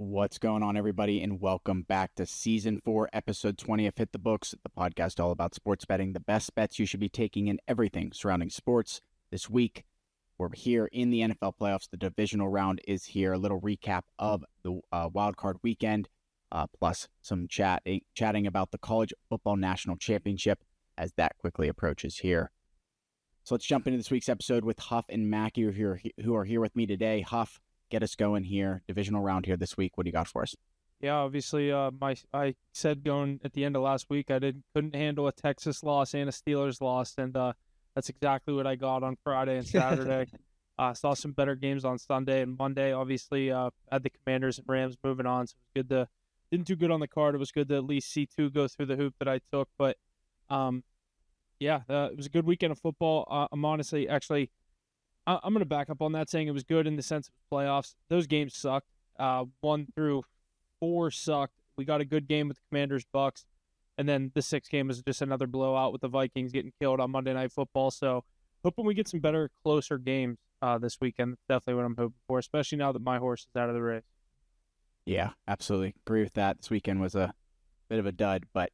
What's going on, everybody, and welcome back to Season 4, Episode 20 of Hit the Books, the podcast all about sports betting, the best bets you should be taking in everything surrounding sports. This week, we're here in the NFL playoffs. The divisional round is here. A little recap of the wildcard weekend, plus some chatting about the College Football National Championship as that quickly approaches here. So let's jump into this week's episode with Huff and Mackie, who are here with me today. Huff, get us going here. Divisional round here this week. What do you got for us? Yeah, obviously, I said going at the end of last week I couldn't handle a Texas loss and a Steelers loss, and that's exactly what I got on Friday and Saturday. Saw some better games on Sunday and Monday. Obviously, had the Commanders and Rams moving on, so it was good didn't do good on the card. It was good to at least see two go through the hoop that I took, but it was a good weekend of football. I'm honestly, I'm going to back up on that saying it was good in the sense of playoffs. Those games sucked. 1 through 4 sucked. We got a good game with the Commanders Bucks, and then the 6th game was just another blowout with the Vikings getting killed on Monday Night Football. So hoping we get some better, closer games this weekend. That's definitely what I'm hoping for, especially now that my horse is out of the race. Yeah, absolutely. Agree with that. This weekend was a bit of a dud, but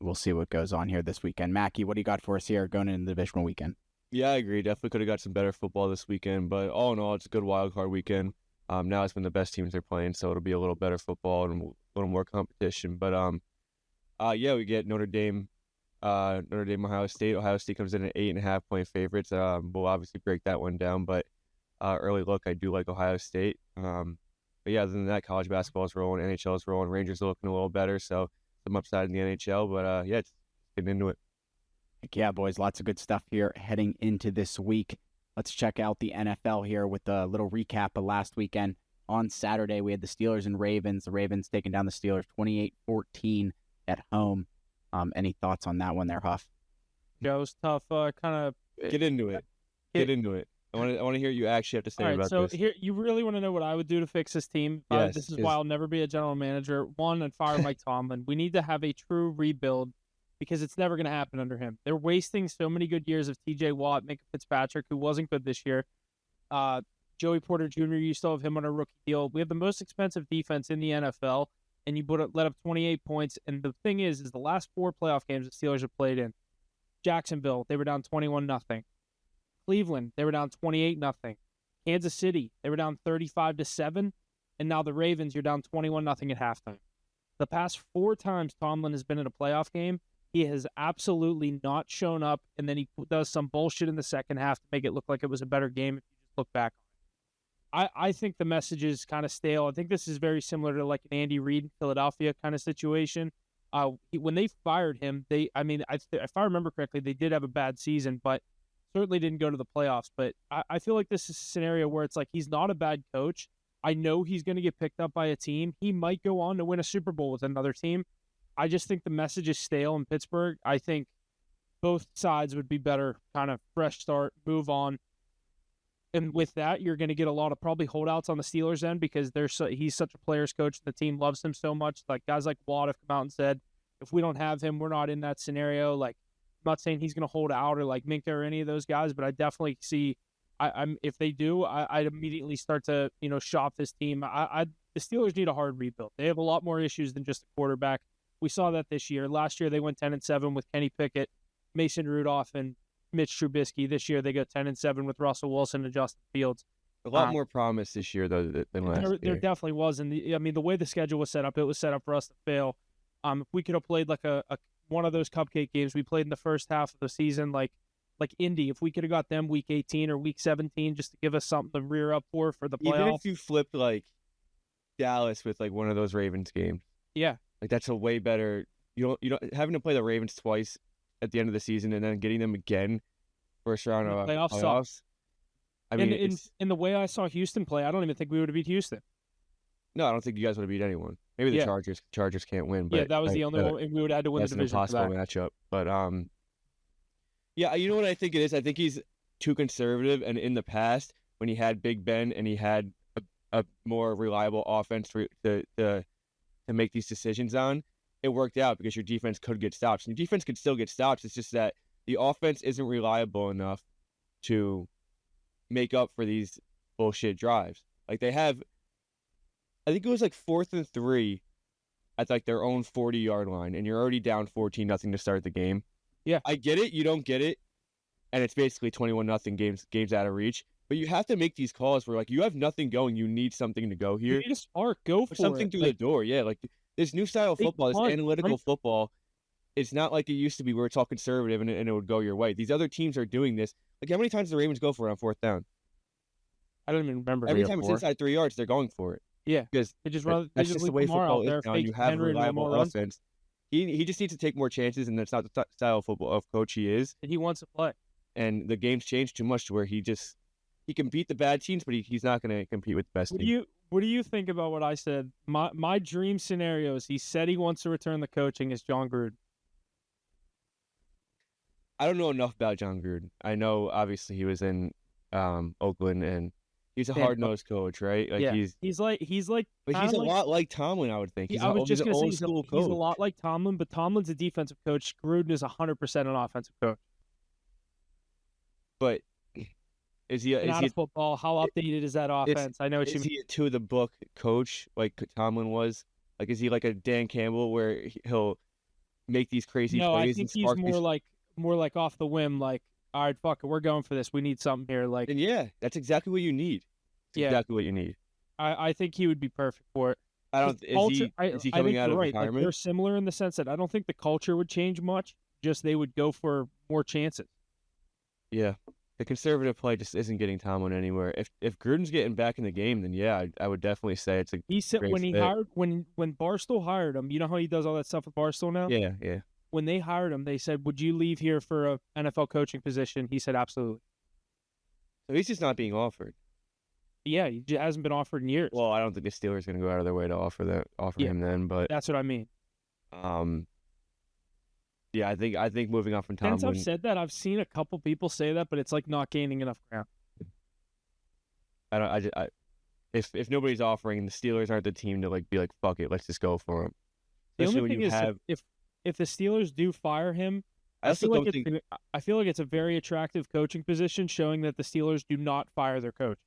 we'll see what goes on here this weekend. Mackie, what do you got for us here going into the divisional weekend? Yeah, I agree. Definitely could have got some better football this weekend, but all in all, it's a good wild card weekend. Now it's when the best teams are playing, so it'll be a little better football and a little more competition. But we get Notre Dame, Ohio State. Ohio State comes in at 8.5-point favorites. We'll obviously break that one down, but early look, I do like Ohio State. But yeah, other than that, college basketball is rolling, NHL is rolling, Rangers are looking a little better, so some upside in the NHL. But it's getting into it. Yeah, boys, lots of good stuff here heading into this week. Let's check out the NFL here with a little recap of last weekend. On Saturday, we had the Steelers and Ravens. The Ravens taking down the Steelers 28-14 at home. Any thoughts on that one there, Huff? Yeah, it was tough. Get into it. Get into it. I want to hear you actually have to say about so this. Here, you really want to know what I would do to fix this team? Yes, this is why I'll never be a general manager. One, and fire Mike Tomlin. We need to have a true rebuild, because it's never going to happen under him. They're wasting so many good years of T.J. Watt, Minka Fitzpatrick, who wasn't good this year. Joey Porter Jr., you still have him on a rookie deal. We have the most expensive defense in the NFL, and you let up 28 points. And the thing is the last 4 playoff games the Steelers have played in, Jacksonville, they were down 21-0. Cleveland, they were down 28-0. Kansas City, they were down 35-7. And now the Ravens, you're down 21-0 at halftime. The past 4 times Tomlin has been in a playoff game, he has absolutely not shown up, and then he does some bullshit in the second half to make it look like it was a better game if you just look back on it. I think the message is kind of stale. I think this is very similar to like an Andy Reid Philadelphia kind of situation. When they fired him, if I remember correctly, they did have a bad season, but certainly didn't go to the playoffs. But I feel like this is a scenario where it's like he's not a bad coach. I know he's going to get picked up by a team. He might go on to win a Super Bowl with another team. I just think the message is stale in Pittsburgh. I think both sides would be better, kind of fresh start, move on. And with that, you're going to get a lot of probably holdouts on the Steelers end because he's such a player's coach. The team loves him so much. Like guys like Watt have come out and said, if we don't have him, we're not in that scenario. Like I'm not saying he's going to hold out or like Minka or any of those guys, but I definitely see if they do, I'd immediately start to shop this team. The Steelers need a hard rebuild. They have a lot more issues than just a quarterback. We saw that this year. Last year, they went 10-7 with Kenny Pickett, Mason Rudolph, and Mitch Trubisky. This year, they go 10-7 with Russell Wilson and Justin Fields. A lot more promise this year, though, than last year. There definitely was. And the way the schedule was set up, it was set up for us to fail. If we could have played like a one of those cupcake games we played in the first half of the season, like Indy, if we could have got them week 18 or week 17 just to give us something to rear up for the playoffs. Even if you flipped like Dallas with like one of those Ravens games. Yeah. Like that's a way better. You don't having to play the Ravens twice at the end of the season and then getting them again first round of playoffs. I mean, in the way I saw Houston play, I don't even think we would have beat Houston. No, I don't think you guys would have beat anyone. Maybe the Chargers. Chargers can't win. But that was the only one we would have had to win the division. That's an impossible matchup. But you know what I think it is. I think he's too conservative. And in the past, when he had Big Ben and he had a more reliable offense to make these decisions on, it worked out because your defense could get stops. And your defense could still get stops. It's just that the offense isn't reliable enough to make up for these bullshit drives. Like they have I think it was like 4th and 3 at like their own 40-yard line, and you're already down 14-0 to start the game. Yeah. I get it. You don't get it. And it's basically 21-0 games out of reach. But you have to make these calls where, like, you have nothing going. You need something to go here. You need a spark. Go for something it. through the door. Yeah, like this new style of football, this analytical football, it's not like it used to be where it's all conservative and it would go your way. These other teams are doing this. Like, how many times do the Ravens go for it on 4th down? I don't even remember. Every time it's inside 3 yards, they're going for it. Yeah, because they just that's just the way football is now. You have reliable offense. He just needs to take more chances, and that's not the style of football of coach he is. And he wants to play. And the game's changed too much to where he can beat the bad teams, but he's not going to compete with the best teams. What do you think about what I said? My dream scenario is he said he wants to return the coaching is John Gruden. I don't know enough about John Gruden. I know obviously he was in Oakland, and he's a hard-nosed coach, right? Like he's like but he's a lot like Tomlin, I would think. He's old school coach. He's a lot like Tomlin, but Tomlin's a defensive coach. Gruden is 100% an offensive coach. But is he football? How updated is that offense? I know what you mean. Is he a to-the-book coach like Tomlin was? Like, is he like a Dan Campbell where he'll make these crazy plays? No, I think he's more like off the whim, like, all right, fuck it, we're going for this. We need something here. Like, and yeah, that's exactly what you need. Exactly what you need. I think he would be perfect for it. Is he coming out of retirement? Like, they're similar in the sense that I don't think the culture would change much. Just they would go for more chances. Yeah, the conservative play just isn't getting Tomlin anywhere. If Gruden's getting back in the game, then yeah, I would definitely say it's a. He said when Barstool hired him. You know how he does all that stuff with Barstool now. Yeah. When they hired him, they said, "Would you leave here for a NFL coaching position?" He said, "Absolutely." So he's just not being offered. Yeah, he hasn't been offered in years. Well, I don't think the Steelers are going to go out of their way to offer him then, but that's what I mean. Yeah, I think moving on from Tomlin. Since I've said that, I've seen a couple people say that, but it's like not gaining enough ground. If nobody's offering, the Steelers aren't the team to like be like, fuck it, let's just go for him. The only thing is, if the Steelers do fire him, I feel like it's a very attractive coaching position, showing that the Steelers do not fire their coach.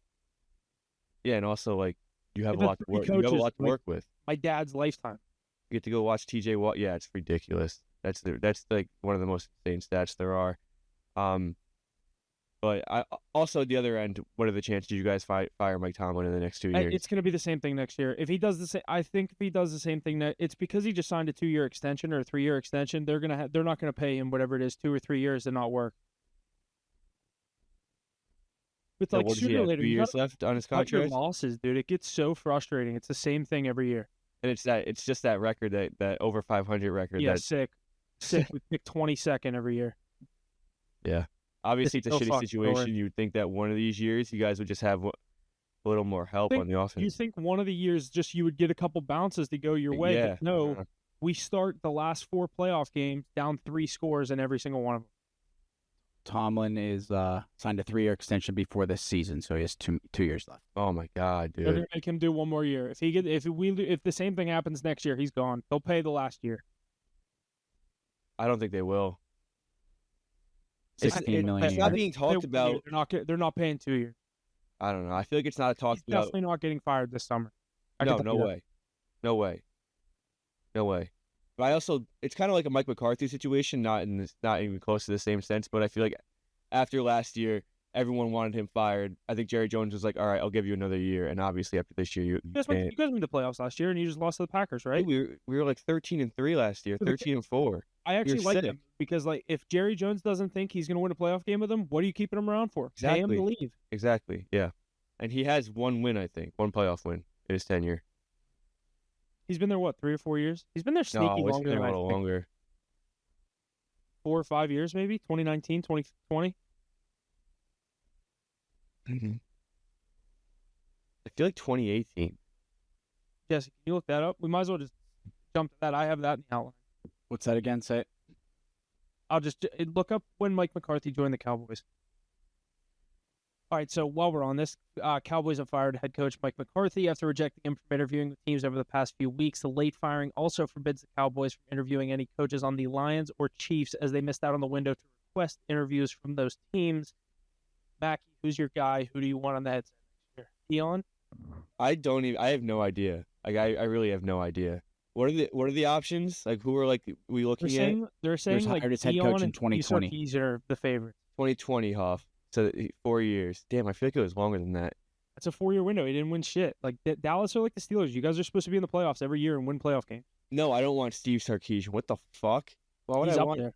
Yeah, and also like you have a lot to work. You have a lot to work with. My dad's lifetime. You get to go watch TJ Watt. Yeah, it's ridiculous. That's like one of the most insane stats there are. But I also the other end. What are the chances you guys fire Mike Tomlin in the next 2 years? It's going to be the same thing next year. If he does the same, I think if he does the same thing, it's because he just signed a 2-year extension or a 3-year extension. They're not going to pay him whatever it is 2 or 3 years to not work. With like sooner or later, 2 years left on his contract. Your losses, dude. It gets so frustrating. It's the same thing every year. And it's just that record that over 500 record. Yeah, sick. We pick 22nd every year. Yeah. Obviously, it's a shitty situation. You'd think that one of these years, you guys would just have a little more help on the offense. You think one of the years, just you would get a couple bounces to go your way. Yeah. But no, we start the last 4 playoff games down 3 scores in every single one of them. Tomlin is signed a 3-year extension before this season, so he has 2 years left. Oh my god, dude! They're gonna make him do one more year. If the same thing happens next year, he's gone. They'll pay the last year. I don't think they will. $16 million. It's not being talked about. They're not paying 2 years. I don't know. I feel like it's not talked about. Definitely not getting fired this summer. No way. But I also, it's kind of like a Mike McCarthy situation, not even close to the same sense. But I feel like after last year, everyone wanted him fired. I think Jerry Jones was like, "All right, I'll give you another year." And obviously, after this year, you guys went to the playoffs last year, and you just lost to the Packers, right? We were like 13-3 last year, 13-4. I actually like him because, like, if Jerry Jones doesn't think he's going to win a playoff game with him, what are you keeping him around for? Exactly. Pay him to leave. Exactly. Yeah, and he has one win, I think, one playoff win in his tenure. He's been there, what, 3 or 4 years? He's been there sneaky longer than I think. Longer. 4 or 5 years, maybe? 2019, 2020? Mm-hmm. I feel like 2018. Jesse, can you look that up? We might as well just jump to that. I have that in the outline. What's that again? Say it. I'll just look up when Mike McCarthy joined the Cowboys. All right, so while we're on this, Cowboys have fired head coach Mike McCarthy after rejecting him from interviewing with teams over the past few weeks. The late firing also forbids the Cowboys from interviewing any coaches on the Lions or Chiefs, as they missed out on the window to request interviews from those teams. Mackie, who's your guy? Who do you want on the headset next year? Dion? I have no idea. Like I really have no idea. What are the options? Like who are like we looking at? They're saying like hired as head Dion coach in and 2020. Sarkis are the favorites. 2020 Hoff. So 4 years. Damn, I feel like it was longer than that. That's a 4-year window. He didn't win shit. Like Dallas are like the Steelers. You guys are supposed to be in the playoffs every year and win playoff games. No, I don't want Steve Sarkisian. What the fuck? Why would He's I up want? there.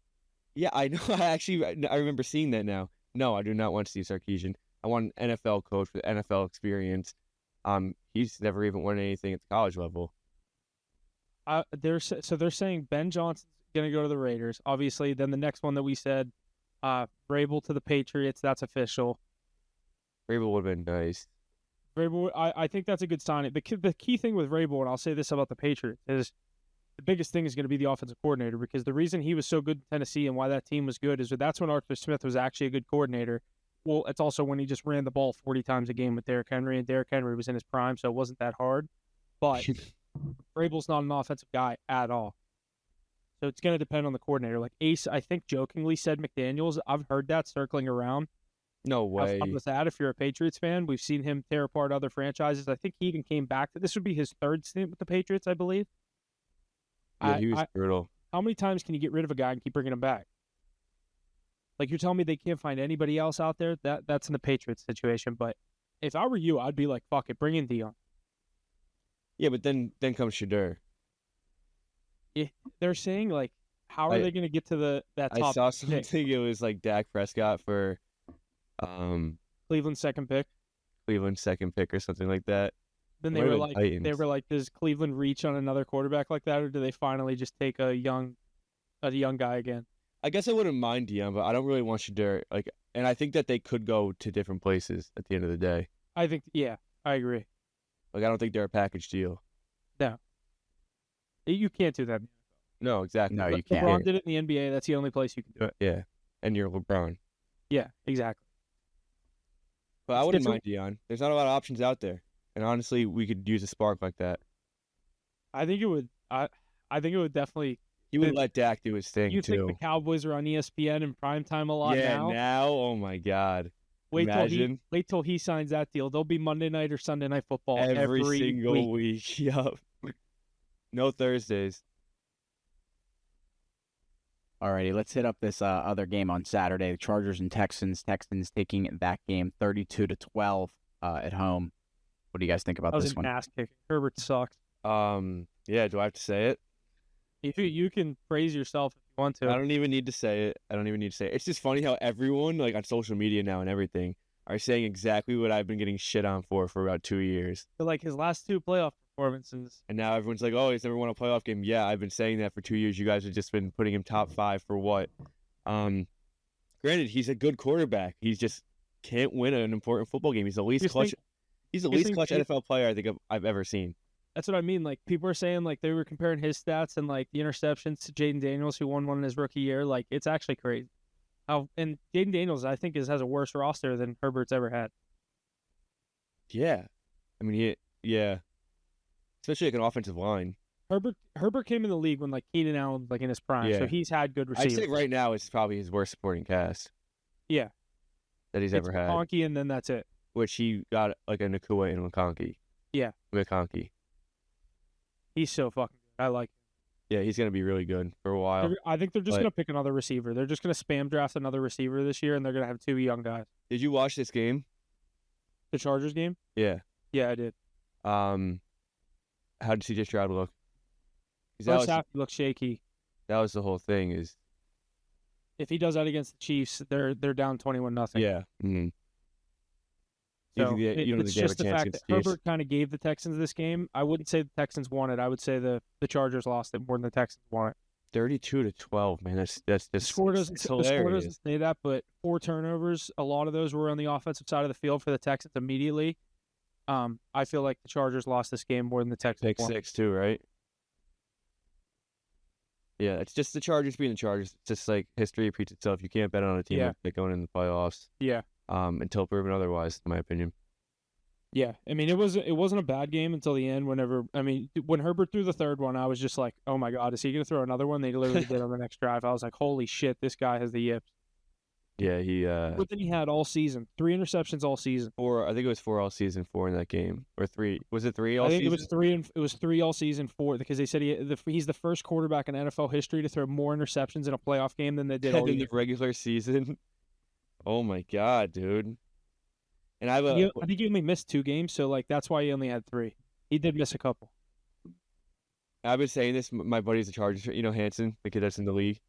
Yeah, I know. I remember seeing that now. No, I do not want Steve Sarkisian. I want an NFL coach with NFL experience. He's never even won anything at the college level. They're saying Ben Johnson's gonna go to the Raiders. Obviously, then the next one that we said, Vrabel to the Patriots. That's official. Vrabel would have been nice. Vrabel, I think that's a good sign. The key thing with Vrabel, and I'll say this about the Patriots, is the biggest thing is going to be the offensive coordinator, because the reason he was so good in Tennessee and why that team was good is that that's when Arthur Smith was actually a good coordinator. Well, it's also when he just ran the ball 40 times a game with Derrick Henry, and Derrick Henry was in his prime, so it wasn't that hard. But Vrabel's not an offensive guy at all. So it's going to depend on the coordinator. Like Ace, I think jokingly said McDaniels. I've heard that circling around. No way. Have fun with that if you're a Patriots fan. We've seen him tear apart other franchises. I think he even came back. This would be his third stint with the Patriots, I believe. Yeah, he was brutal. How many times can you get rid of a guy and keep bringing him back? Like, you're telling me they can't find anybody else out there? That's in the Patriots situation. But if I were you, I'd be like, fuck it, bring in Dion. Yeah, but then comes Shadur. Yeah, they're saying, like, how are they going to get to that top I saw pick? something. It was like Dak Prescott for Cleveland's second pick. or something like that. Then Might have been they were like, does Cleveland reach on another quarterback like that, or do they finally just take a young guy again? I guess I wouldn't mind Dion, but I don't really want Shadur. Like, and I think that they could go to different places at the end of the day. I think, yeah, I agree. Like, I don't think they're a package deal. No, you can't do that. No, exactly. No, you LeBron can't. did it in the NBA. That's the only place you can do it. Yeah, and you're LeBron. Yeah, exactly. But I wouldn't mind Dion. There's not a lot of options out there, and honestly, we could use a spark like that. I think it would. I think it would definitely. You would let Dak do his thing You too. think the Cowboys are on ESPN in primetime a lot yeah, now? oh my God. Wait Imagine. till he signs that deal. They'll be Monday night or Sunday night football every single week. week. Yup. No Thursdays. Alrighty, let's hit up this other game on Saturday. The Chargers and Texans. Texans taking that game 32-12 at home. What do you guys think about this one? That was an ass kick. Herbert sucks. Yeah, do I have to say it? You can praise yourself if you want to. I don't even need to say it. It's just funny how everyone, like on social media now and everything, are saying exactly what I've been getting shit on for about 2 years. But like his last two playoff performances. And now everyone's like, oh, he's never won a playoff game. Yeah, I've been saying that for 2 years. You guys have just been putting him top 5 for what? Granted, he's a good quarterback. He's just can't win an important football game. He's the least clutch. He's the least clutch NFL player I think I've ever seen. That's what I mean. Like, people are saying, like, they were comparing his stats and, like, the interceptions to Jaden Daniels, who won one in his rookie year. Like, it's actually crazy. And Jaden Daniels, I think, has a worse roster than Herbert's ever had. Yeah. I mean, yeah. Especially, like, an offensive line. Herbert came in the league when, like, Keenan Allen was, like, in his prime. Yeah. So he's had good receivers. I'd say right now it's probably his worst supporting cast. Yeah. That he's ever had. McConkey, and then that's it. Which he got, like, a Nakua and McConkey. Yeah. McConkey. He's so fucking good. I like him. Yeah, he's going to be really good for a while. I think they're just going to pick another receiver. They're just going to spam draft another receiver this year, and they're going to have two young guys. Did you watch this game? The Chargers game? Yeah. Yeah, I did. How did CJ Stroud look? First half, he looked shaky. That was the whole thing. Is if he does that against the Chiefs, they're down 21-0. Yeah. Mm-hmm. So it's just the fact that Herbert kind of gave the Texans this game. I wouldn't say the Texans won it. I would say the Chargers lost it more than the Texans won it. 32-12, man. That's just the score doesn't say that, but 4 turnovers. A lot of those were on the offensive side of the field for the Texans immediately. I feel like the Chargers lost this game more than the Texans won. Pick 6 too, right? Yeah, it's just the Chargers being the Chargers. It's just like history repeats itself. You can't bet on a team like going in the playoffs. Yeah. Until proven otherwise, in my opinion. Yeah, I mean, it wasn't a bad game until the end. When Herbert threw the third one, I was just like, oh my God, is he going to throw another one? They literally did on the next drive. I was like, holy shit, this guy has the yips. Yeah, he More than he had all season. 3 interceptions all season. I think it was 4 all season, 4 in that game, or 3. Was it 3 all season? I think it was 3 all season, 4 because they said he's the first quarterback in NFL history to throw more interceptions in a playoff game than they did all in year. the regular season. Oh my god, dude! And I think he only missed 2 games, so like that's why he only had 3. He did miss a couple. I've been saying this. My buddy's a Chargers. You know Hanson, the kid that's in the league.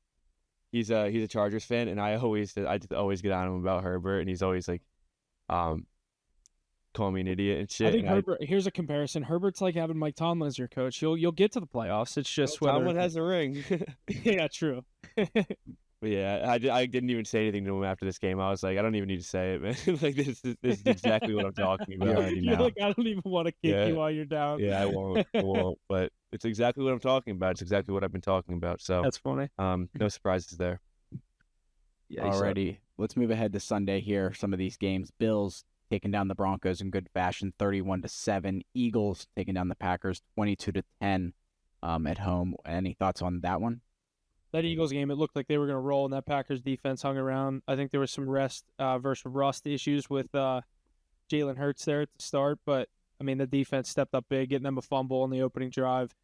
He's a Chargers fan, and I just always get on him about Herbert, and he's always like, calling me an idiot and shit. I think Herbert. Here's a comparison. Herbert's like having Mike Tomlin as your coach. You'll get to the playoffs. It's just whether Tomlin has a ring. Yeah, true. But yeah, I didn't even say anything to him after this game. I was like, I don't even need to say it, man. Like this is exactly what I'm talking about. You're like, I don't even want to kick you while you're down. Yeah, I won't. But it's exactly what I'm talking about. It's exactly what I've been talking about. So that's funny. No surprises there. Yeah. Alrighty, let's move ahead to Sunday here. Some of these games: Bills taking down the Broncos in good fashion, 31-7. Eagles taking down the Packers, 22-10, at home. Any thoughts on that one? That Eagles game, it looked like they were going to roll, and that Packers defense hung around. I think there was some rest versus rust issues with Jalen Hurts there at the start, but, I mean, the defense stepped up big, getting them a fumble on the opening drive,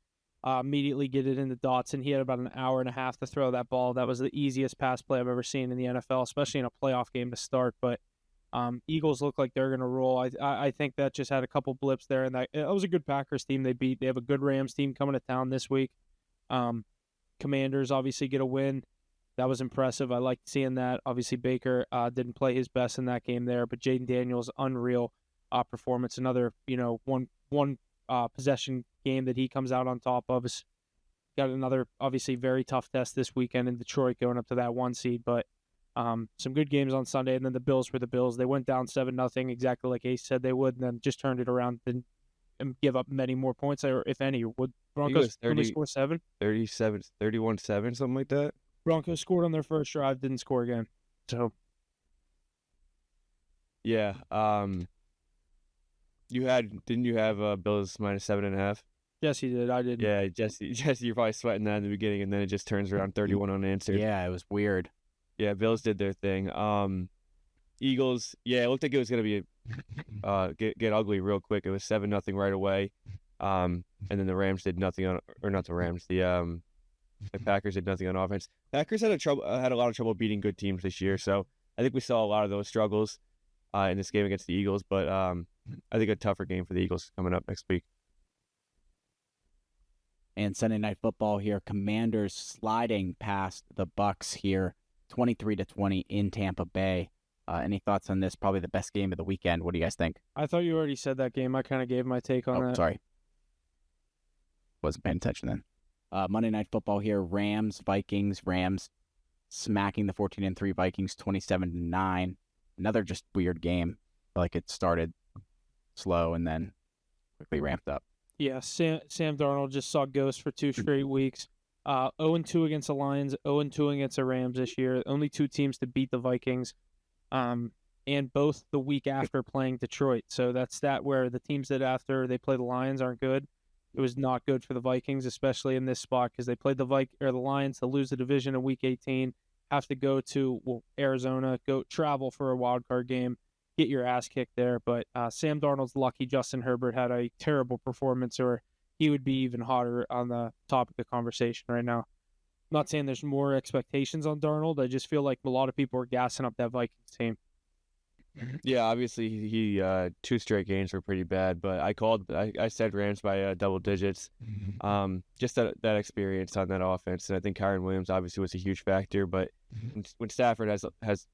immediately get it into Dotson. He had about an hour and a half to throw that ball. That was the easiest pass play I've ever seen in the NFL, especially in a playoff game to start, but Eagles look like they're going to roll. I think that just had a couple blips there, and that was a good Packers team they beat. They have a good Rams team coming to town this week. Commanders obviously get a win. That was impressive. I liked seeing that. Obviously, Baker didn't play his best in that game there, but Jaden Daniels, unreal performance. Another, one possession game that he comes out on top of. Has got another, obviously, very tough test this weekend in Detroit going up to that 1 seed, but some good games on Sunday, and then the Bills were the Bills. They went down 7-0, exactly like Ace said they would, and then just turned it around and give up many more points, or if any. Would Broncos only score 7? 31-7, something like that. Broncos scored on their first drive, didn't score again. So, yeah. Didn't you have Bills minus 7.5? Yes, he did. I did. Yeah, Jesse, you're probably sweating that in the beginning, and then it just turns around 31 unanswered. Yeah, it was weird. Yeah, Bills did their thing. Eagles, yeah, it looked like it was gonna be get ugly real quick. It was 7-0 right away. And then the Rams did nothing on, or not the Rams, the Packers did nothing on offense. Packers had a lot of trouble beating good teams this year, so I think we saw a lot of those struggles in this game against the Eagles. But I think a tougher game for the Eagles coming up next week. And Sunday Night Football here, Commanders sliding past the Bucks here, 23-20 in Tampa Bay. Any thoughts on this? Probably the best game of the weekend. What do you guys think? I thought you already said that game. I kind of gave my take on that. Sorry. Wasn't paying attention then. Monday Night Football here, Rams, Vikings. Rams smacking the 14-3 Vikings 27-9. Another just weird game. Like it started slow and then quickly ramped up. Yeah, Sam Darnold just saw ghosts for 2 straight weeks. 0-2 against the Lions, 0-2 against the Rams this year. Only 2 teams to beat the Vikings. And both the week after playing Detroit. So that's that where the teams that after they play the Lions aren't good. It was not good for the Vikings, especially in this spot, because they played the Lions to lose the division in Week 18, have to go to Arizona, go travel for a wild card game, get your ass kicked there. But Sam Darnold's lucky Justin Herbert had a terrible performance, or he would be even hotter on the topic of conversation right now. I'm not saying there's more expectations on Darnold. I just feel like a lot of people are gassing up that Vikings team. Yeah, obviously he 2 straight games were pretty bad, but I said Rams by double digits. Just that experience on that offense, and I think Kyron Williams obviously was a huge factor. But when Stafford has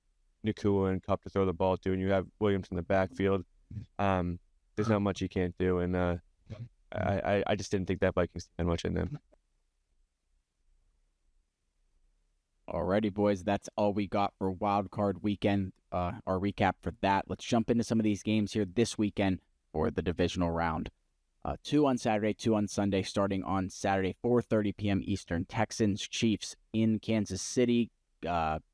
Nakua and Kupp to throw the ball to, and you have Williams in the backfield, there's not much he can't do. And I just didn't think that Vikings had much in them. Alrighty, boys, that's all we got for Wild Card Weekend. Our recap for that. Let's jump into some of these games here this weekend for the divisional round. 2 on Saturday, 2 on Sunday. Starting on Saturday, 4:30 p.m. Eastern. Texans, Chiefs in Kansas City.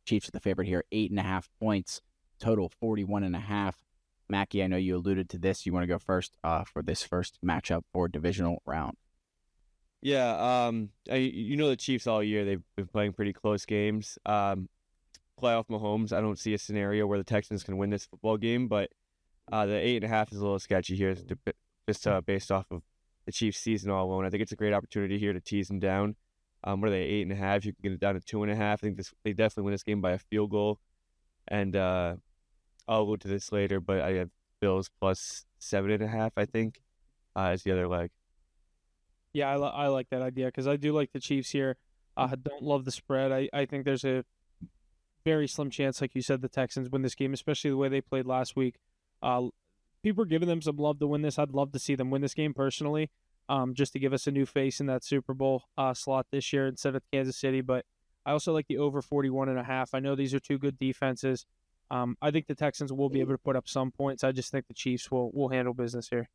Chiefs are the favorite here, 8.5 points. Total 41.5. Mackie, I know you alluded to this. You want to go first for this first matchup for divisional round? Yeah, the Chiefs all year, they've been playing pretty close games. playoff Mahomes, I don't see a scenario where the Texans can win this football game, but the 8.5 is a little sketchy here, just based off of the Chiefs' season all alone. I think it's a great opportunity here to tease them down. What are they, 8.5? You can get it down to 2.5. I think they definitely win this game by a field goal. And I'll go to this later, but I have Bills plus 7.5, I think, as the other leg. Yeah, I like that idea because I do like the Chiefs here. I don't love the spread. I think there's a very slim chance, like you said, the Texans win this game, especially the way they played last week. People are giving them some love to win this. I'd love to see them win this game personally, just to give us a new face in that Super Bowl slot this year instead of Kansas City. But I also like the over 41.5. I know these are two good defenses. I think the Texans will be able to put up some points. I just think the Chiefs will handle business here.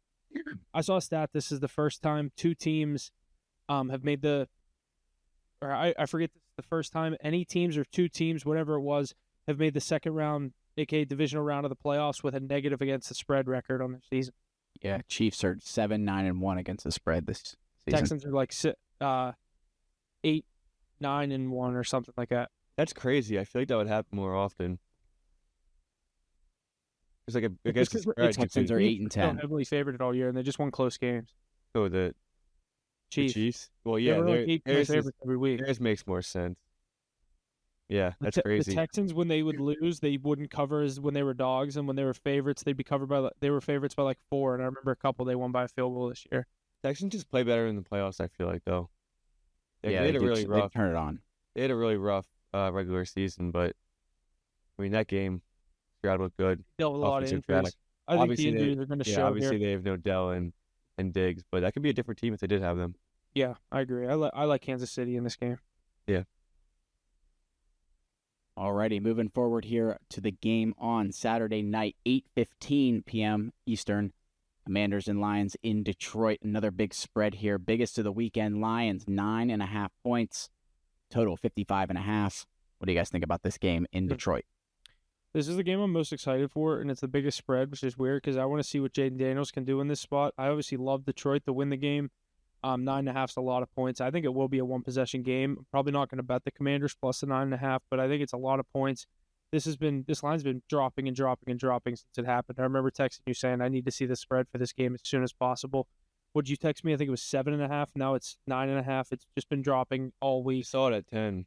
I saw a stat. This is the first time two teams have made the – or I forget the first time any teams or two teams, whatever it was, have made the second round, a.k.a. divisional round of the playoffs with a negative against the spread record on their season. Yeah, Chiefs are 7-9-1 against the spread this season. Texans are like 8-9-1 or something like that. That's crazy. I feel like that would happen more often. It's like I guess the Texans are 8-10. Heavily favored all year, and they just won close games. Oh, the Chiefs. Well, yeah, they're favorites every week. Theirs makes more sense. Yeah, that's crazy. The Texans, when they would lose, they wouldn't cover as when they were dogs, and when they were favorites, they'd be covered by. They were favorites by like 4, and I remember a couple they won by a field goal this year. Texans just play better in the playoffs. I feel like though. They had a really rough. They turn it on. They had a really rough regular season, but I mean that game, Stroud looked good. They'll have a lot of injuries. I think the injuries are going to show. Obviously, they have no Dell and Diggs, but that could be a different team if they did have them. Yeah, I agree. I like Kansas City in this game. Yeah. Alrighty, moving forward here to the game on Saturday night, 8:15 p.m. Eastern. Commanders and Lions in Detroit. Another big spread here. Biggest of the weekend. Lions 9.5 points. Total 55.5. What do you guys think about this game in Detroit? This is the game I'm most excited for, and it's the biggest spread, which is weird because I want to see what Jaden Daniels can do in this spot. I obviously love Detroit to win the game. 9.5 is a lot of points. I think it will be a one-possession game. I'm probably not going to bet the Commanders plus the 9.5, but I think it's a lot of points. This line's been dropping and dropping and dropping since it happened. I remember texting you saying I need to see the spread for this game as soon as possible. Would you text me? I think it was 7.5. Now it's 9.5. It's just been dropping all week. You saw it at 10.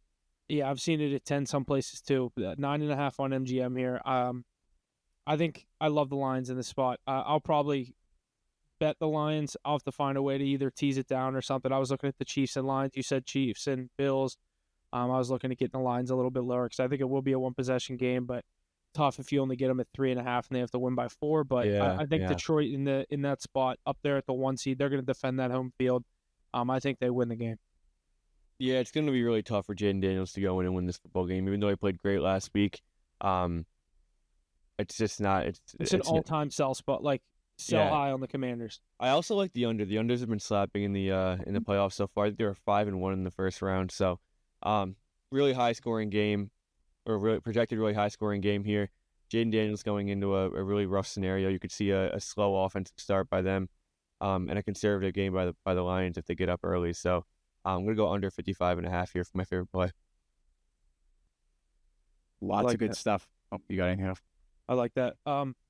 Yeah, I've seen it at 10 some places too. 9.5 on MGM here. I think I love the Lions in this spot. I'll probably bet the Lions. I'll have to find a way to either tease it down or something. I was looking at the Chiefs and Lions. You said Chiefs and Bills. I was looking at getting the Lions a little bit lower because I think it will be a one-possession game, but tough if you only get them at 3.5 and they have to win by 4. But yeah, I think Detroit in that spot up there at the 1 seed, they're going to defend that home field. I think they win the game. Yeah, it's going to be really tough for Jaden Daniels to go in and win this football game, even though he played great last week. It's just not. It's an all-time sell spot, high on the Commanders. I also like the under. The unders have been slapping in the playoffs so far. I think they were 5-1 in the first round. So, really high scoring game, or really projected really high scoring game here. Jaden Daniels going into a really rough scenario. You could see a slow offensive start by them, and a conservative game by the Lions if they get up early. So. I'm going to go under 55.5 here for my favorite play. Lots of good stuff. Oh, you got anything else? I like that.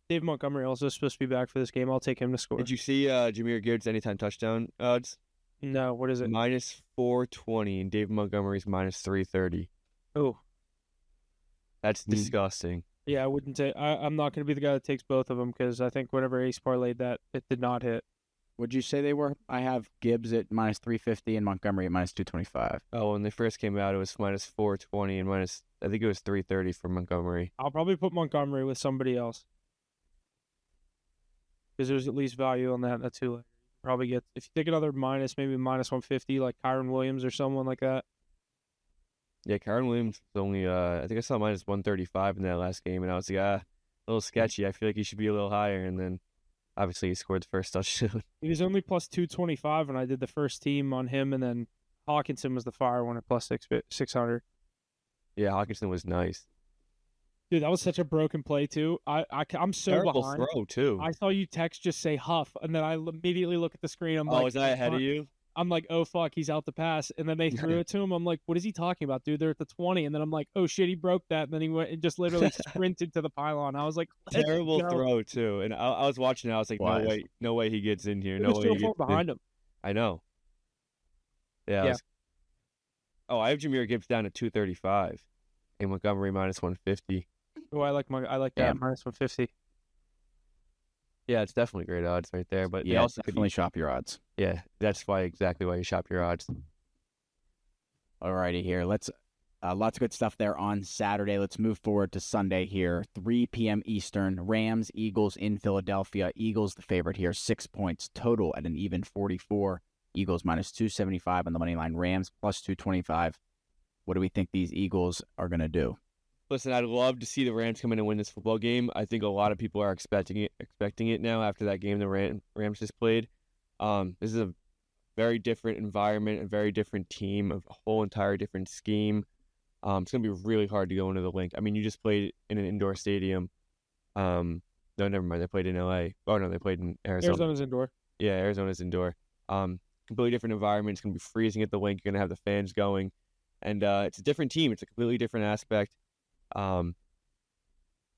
Dave Montgomery also is supposed to be back for this game. I'll take him to score. Did you see Jahmyr Gibbs' anytime touchdown odds? No, what is it? -420, and Dave Montgomery's -330. Oh. That's disgusting. Yeah, I wouldn't say. I'm not going to be the guy that takes both of them because I think whenever Ace parlayed that, it did not hit. Would you say they were? I have Gibbs at -350 and Montgomery at -225. Oh, when they first came out, it was -420 and I think it was 330 for Montgomery. I'll probably put Montgomery with somebody else because there's at least value on that. That's who probably get. If you take another maybe -150, like Kyron Williams or someone like that. Yeah, Kyron Williams was only. I think I saw -135 in that last game, and I was like, a little sketchy. I feel like he should be a little higher, and then. Obviously, he scored the first touchdown. He was only +225 when I did the first team on him, and then Hawkinson was the fire one at +600. Yeah, Hawkinson was nice. Dude, that was such a broken play, too. I'm so Terrible behind. Throw, too. I saw you text just say Huff, and then I immediately look at the screen. I'm like, was I ahead of you? I'm like, oh fuck, he's out the pass, and then they threw it to him. I'm like, what is he talking about, dude? They're at the 20, and then I'm like, oh shit, he broke that, and then he went and just literally sprinted to the pylon. I was like, Terrible throw too, and I was watching it. I was like, no way he gets in here. It No was way too he far gets in. behind him. I know. Yeah. I have Jahmyr Gibbs down at 235, and Montgomery minus 150. Oh, I like that minus 150. Yeah, it's definitely great odds right there. But yeah, they also definitely shop your odds. Yeah, that's exactly why you shop your odds. Alrighty, here. Let's lots of good stuff there on Saturday. Let's move forward to Sunday here. 3 p.m. Eastern. Rams, Eagles in Philadelphia. Eagles the favorite here. 6 points total at an even 44. Eagles minus 275 on the money line. Rams plus 225. What do we think these Eagles are going to do? Listen, I'd love to see the Rams come in and win this football game. I think a lot of people are expecting it now after that game the Rams just played. This is a very different environment, a very different team, a whole entire different scheme. It's going to be really hard to go into the link. I mean, you just played in an indoor stadium. No, never mind. They played in L.A. Oh, no, they played in Arizona. Arizona's indoor. Yeah, Arizona's indoor. Completely different environment. It's going to be freezing at the link. You're going to have the fans going. And it's a different team. It's a completely different aspect. I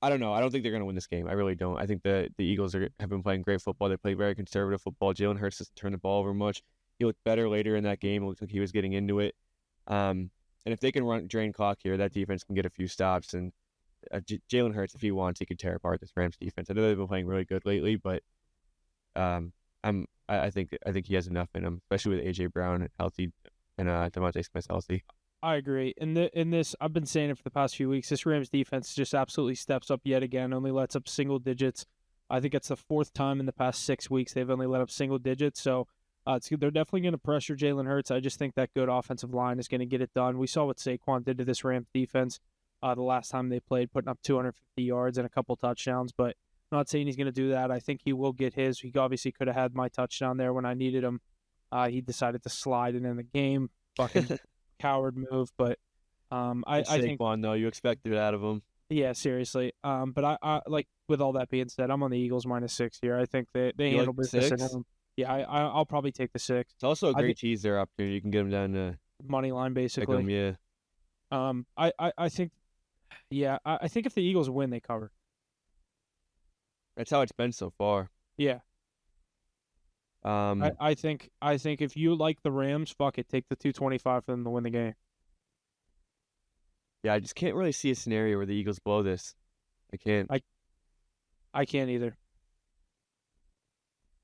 don't know. I don't think they're going to win this game. I really don't. I think the Eagles have been playing great football. They play very conservative football. Jalen Hurts doesn't turn the ball over much. He looked better later in that game. It looked like he was getting into it. And if they can drain clock here, that defense can get a few stops. And Jalen Hurts, if he wants, he could tear apart this Rams defense. I know they've been playing really good lately, but I think he has enough in him, especially with A.J. Brown healthy and Devontae Smith healthy. I agree. In this, I've been saying it for the past few weeks. This Rams defense just absolutely steps up yet again. Only lets up single digits. I think it's the fourth time in the past 6 weeks they've only let up single digits. So they're definitely going to pressure Jalen Hurts. I just think that good offensive line is going to get it done. We saw what Saquon did to this Rams defense the last time they played, putting up 250 yards and a couple touchdowns. But I'm not saying he's going to do that. I think he will get his. He obviously could have had my touchdown there when I needed him. He decided to slide it in the game. Fucking coward move, but I think Saquon, though, you expected it out of him. Yeah, seriously. But I like, with all that being said, I'm on the Eagles -6 here. I think they handle business at home. Yeah, I'll probably take the 6. It's also a great teaser opportunity. You can get them down to money line basically. Them, yeah. I think, I think if the Eagles win, they cover. That's how it's been so far. Yeah. I think if you like the Rams, fuck it, take the 225 for them to win the game. Yeah, I just can't really see a scenario where the Eagles blow this. I can't. I can't either.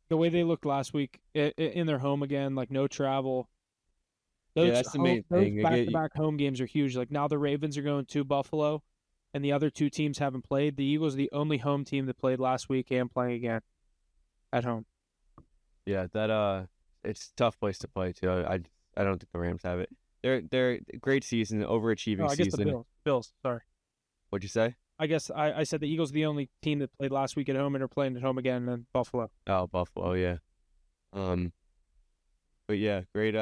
The way they looked last week in their home again, like no travel. That's the main thing. Those back-to-back home games are huge. Like now the Ravens are going to Buffalo, and the other two teams haven't played. The Eagles are the only home team that played last week and playing again at home. Yeah, it's a tough place to play too. I don't think the Rams have it. They're a great season, overachieving season. I guess the Bills. Sorry. What'd you say? I guess I said the Eagles are the only team that played last week at home and are playing at home again in Buffalo. Oh, Buffalo, yeah. But yeah, great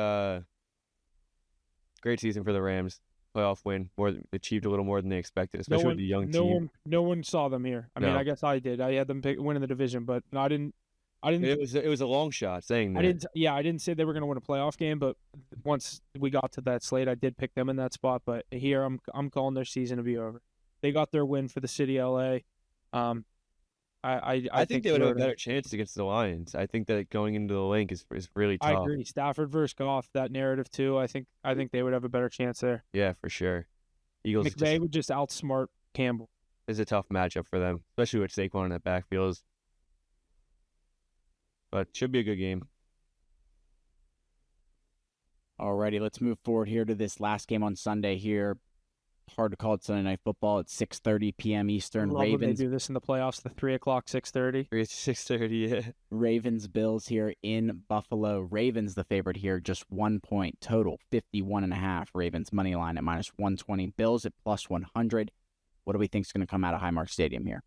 season for the Rams. Playoff win, achieved a little more than they expected, especially with the young team. No one saw them here. I mean, I guess I did. I had them winning the division, but I didn't. It was a long shot saying that. I didn't say they were going to win a playoff game, but once we got to that slate, I did pick them in that spot. But here, I'm calling their season to be over. They got their win for the city of LA. I think they would have a better chance against the Lions. I think that going into the link is really tough. I agree. Stafford versus Goff, that narrative too. I think they would have a better chance there. Yeah, for sure. Eagles. McVay would just outsmart Campbell. It's a tough matchup for them, especially with Saquon in that backfield. But should be a good game. Alrighty, let's move forward here to this last game on Sunday here. Hard to call it Sunday Night Football. It's 6:30 p.m. Eastern. Ravens. When they do this in the playoffs, the 3 o'clock, 6:30. 6:30, yeah. Ravens, Bills here in Buffalo. Ravens the favorite here, just 1 point total, 51.5. Ravens money line at -120. Bills at +100. What do we think is going to come out of Highmark Stadium here?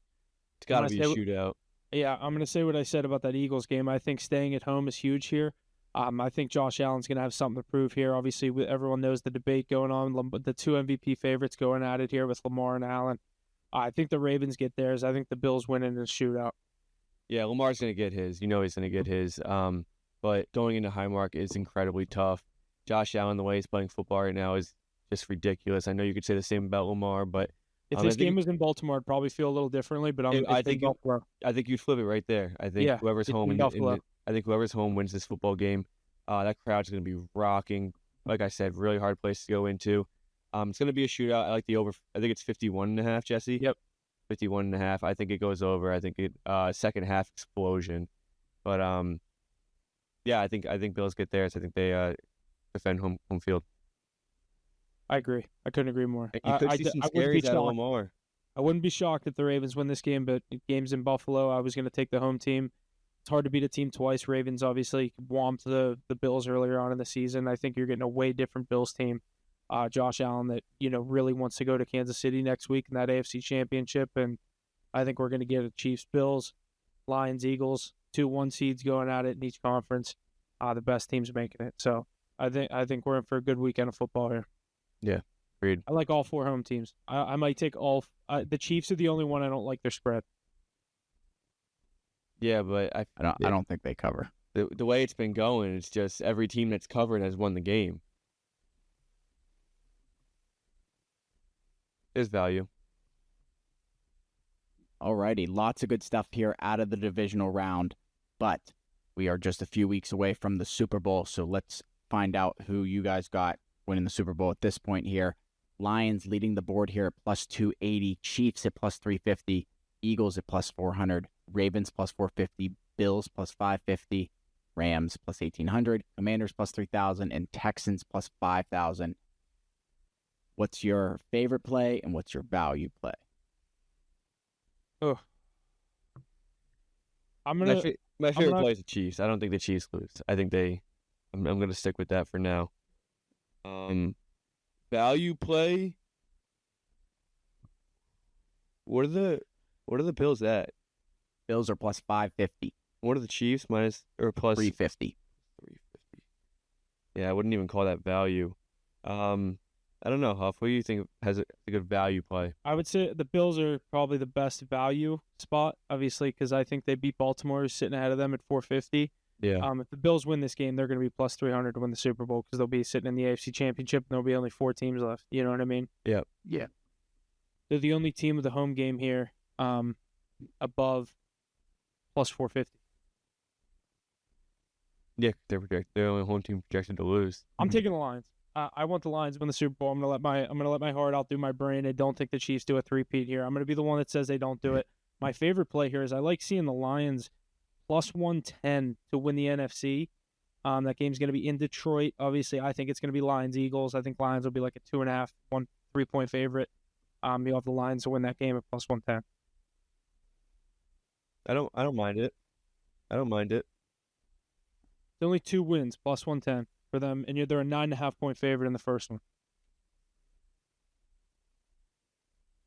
It's got to be a shootout. Yeah, I'm going to say what I said about that Eagles game. I think staying at home is huge here. I think Josh Allen's going to have something to prove here. Obviously, everyone knows the debate going on. The two MVP favorites going at it here with Lamar and Allen. I think the Ravens get theirs. I think the Bills win in a shootout. Yeah, Lamar's going to get his. You know he's going to get his. but going into Highmark is incredibly tough. Josh Allen, the way he's playing football right now is just ridiculous. I know you could say the same about Lamar, but If I this think game was in Baltimore, I'd probably feel a little differently, but I it's in think you, Buffalo. I think you'd flip it right there. I think Yeah, whoever's it's home in Buffalo. I think whoever's home wins this football game. That crowd's going to be rocking. Like I said, really hard place to go into. It's going to be a shootout. I like the over. I think it's 51.5, Jesse. Yep. 51.5. I think it goes over. I think it second half explosion. But yeah, I think Bills get theirs. I think they defend home field. I agree. I couldn't agree more. You could see some scaries out of Lamar. I wouldn't be shocked if the Ravens win this game, but game's in Buffalo. I was going to take the home team. It's hard to beat a team twice. Ravens obviously whomped the Bills earlier on in the season. I think you're getting a way different Bills team. Josh Allen that, really wants to go to Kansas City next week in that AFC Championship, and I think we're going to get a Chiefs, Bills, Lions, Eagles, 2-1 seeds going at it in each conference. The best teams making it. So I think we're in for a good weekend of football here. Yeah, agreed. I like all 4 home teams. I might take all. The Chiefs are the only one I don't like their spread. Yeah, but I don't think they cover. The way it's been going, it's just every team that's covered has won the game. There's value. Alrighty, lots of good stuff here out of the divisional round, but we are just a few weeks away from the Super Bowl, so let's find out who you guys got winning the Super Bowl at this point here. Lions leading the board here at plus 280, Chiefs at plus 350, Eagles at plus 400, Ravens plus 450, Bills plus 550, Rams plus 1,800, Commanders plus 3,000, and Texans plus 5,000. What's your favorite play and what's your value play? Oh, My favorite play is the Chiefs. I don't think the Chiefs lose. I think I'm going to stick with that for now. Value play. What are the Bills at? Bills are plus 550. What are the Chiefs minus or plus 350? 350. Yeah, I wouldn't even call that value. I don't know, Huff. What do you think has a good value play? I would say the Bills are probably the best value spot, obviously, because I think they beat Baltimore, who's sitting ahead of them at 450. Yeah. If the Bills win this game, they're going to be plus 300 to win the Super Bowl because they'll be sitting in the AFC Championship and there'll be only 4 teams left. You know what I mean? Yeah. Yeah. They're the only team with a home game here above plus 450. Yeah, they're the only home team projected to lose. I'm taking the Lions. I want the Lions to win the Super Bowl. I'm gonna let my heart out through my brain. I don't think the Chiefs do a three-peat here. I'm gonna be the one that says they don't do it. My favorite play here is I like seeing the Lions plus 110 to win the NFC. That game's gonna be in Detroit. Obviously, I think it's gonna be Lions Eagles. I think Lions will be like a 2.5, 3-point favorite. You have the Lions to win that game at plus 110. I don't mind it. It's only 2 wins plus 110 for them, and they're a 9.5-point favorite in the first one.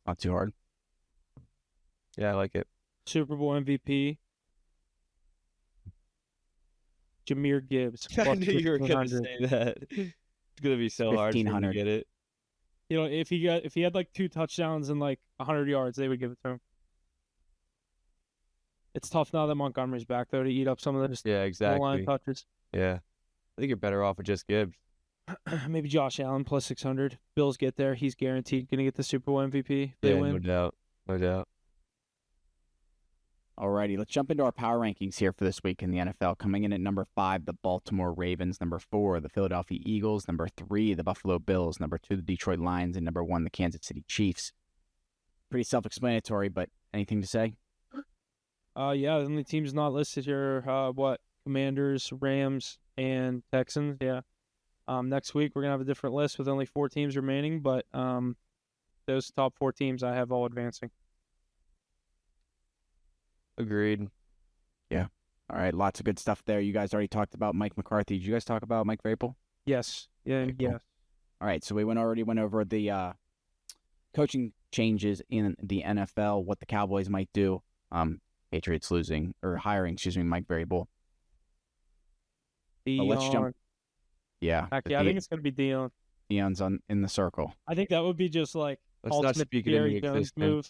Not too hard. Yeah, I like it. Super Bowl MVP, Jahmyr Gibbs. I knew you were going to say that. It's going to be so hard for me to get it. If he had like 2 touchdowns and like 100 yards, they would give it to him. It's tough now that Montgomery's back, though, to eat up some of those line touches. Yeah. I think you're better off with just Gibbs. Maybe Josh Allen plus 600. Bills get there. He's guaranteed going to get the Super Bowl MVP. They win. No doubt. Alrighty, let's jump into our power rankings here for this week in the NFL. Coming in at number 5, the Baltimore Ravens. Number 4, the Philadelphia Eagles. Number 3, the Buffalo Bills. Number 2, the Detroit Lions. And number 1, the Kansas City Chiefs. Pretty self-explanatory, but anything to say? Yeah, the only teams not listed here Commanders, Rams, and Texans. Yeah. Next week we're gonna have a different list with only 4 teams remaining, but those top 4 teams I have all advancing. Agreed. Yeah. All right, lots of good stuff there. You guys already talked about Mike McCarthy. Did you guys talk about Mike Vrabel? Yes. Yeah. Okay, cool. Yes. All right, so we already went over the coaching changes in the NFL, what the Cowboys might do. Patriots hiring Mike Vrabel. Let's jump. Yeah. Heck yeah, I think it's going to be Deion. Deion's in the circle. I think that would be just like let's not speak it into existence. Move.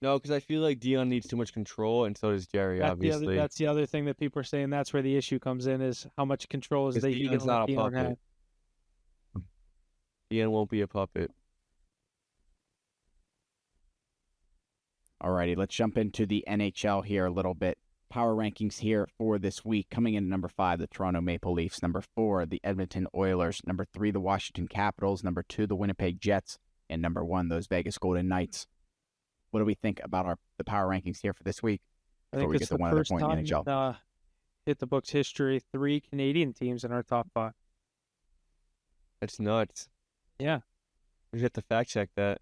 No, because I feel like Dion needs too much control, and so does Jerry, obviously. That's the other thing that people are saying. That's where the issue comes in, is how much control is Because he going Dion's to let not a Dion have. puppet. Dion won't be a puppet. Alrighty, let's jump into the NHL here a little bit. Power rankings here for this week. Coming in at number 5, the Toronto Maple Leafs. Number 4, the Edmonton Oilers. Number 3, the Washington Capitals. Number 2, the Winnipeg Jets. And number 1, those Vegas Golden Knights. What do we think about the power rankings here for this week? I think it's the first time in Hit the Books history, 3 Canadian teams in our top 5. That's nuts. Yeah. We have to fact check that.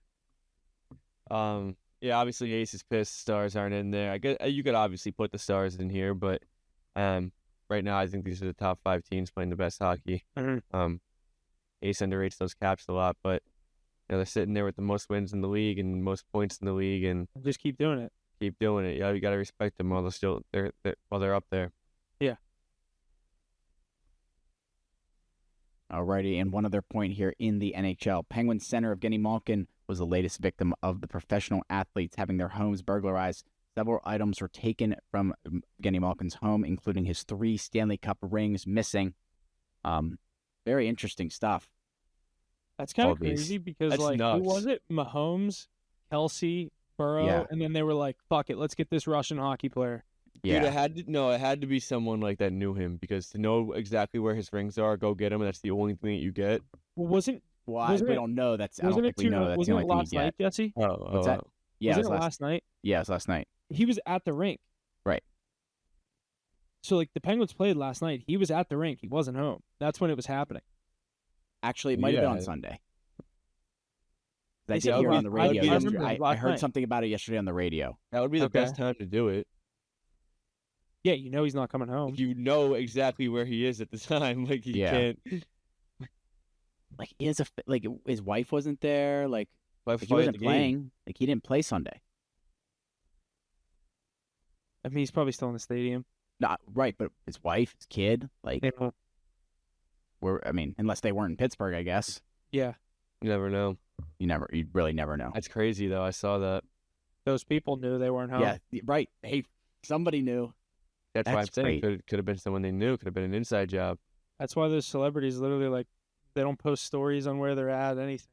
Yeah, obviously Ace is pissed Stars aren't in there. I guess you could obviously put the Stars in here, but right now I think these are the top 5 teams playing the best hockey. Mm-hmm. Ace underrates those Caps a lot, but they're sitting there with the most wins in the league and most points in the league, and just keep doing it. Keep doing it. Yeah, you got to respect them while they're up there. Yeah. Alrighty, and one other point here in the NHL. Penguins center Evgeny Malkin was the latest victim of the professional athletes having their homes burglarized. Several items were taken from Evgeny Malkin's home, including his 3 Stanley Cup rings missing. Very interesting stuff. That's kind of crazy because, who was it? Mahomes, Kelsey, Burrow, and then they were like, fuck it, let's get this Russian hockey player. Yeah. Dude, it had to be someone like that knew him, because to know exactly where his rings are, go get them, and that's the only thing that you get. Well, we don't know. I don't think we know. That's the only thing last night, Jesse? What's that? Yeah, was it last night? Yeah, it was last night. He was at the rink. Right. So, the Penguins played last night. He was at the rink. He wasn't home. That's when it was happening. Actually, it might have been on Sunday. I did hear on the radio. I heard something about it yesterday on the radio. That would be the best time to do it. Yeah, he's not coming home. You know exactly where he is at the time. Like, he can't. Like, his wife wasn't there. Like he wasn't playing. Like, he didn't play Sunday. I mean, he's probably still in the stadium. Not right, but his wife, his kid, unless they weren't in Pittsburgh, I guess. Yeah. You never know. You really never know. That's crazy, though. I saw that. Those people knew they weren't home. Yeah, right. Hey, somebody knew. That's why I'm saying could have been someone they knew. Could have been an inside job. That's why those celebrities literally, they don't post stories on where they're at, anything.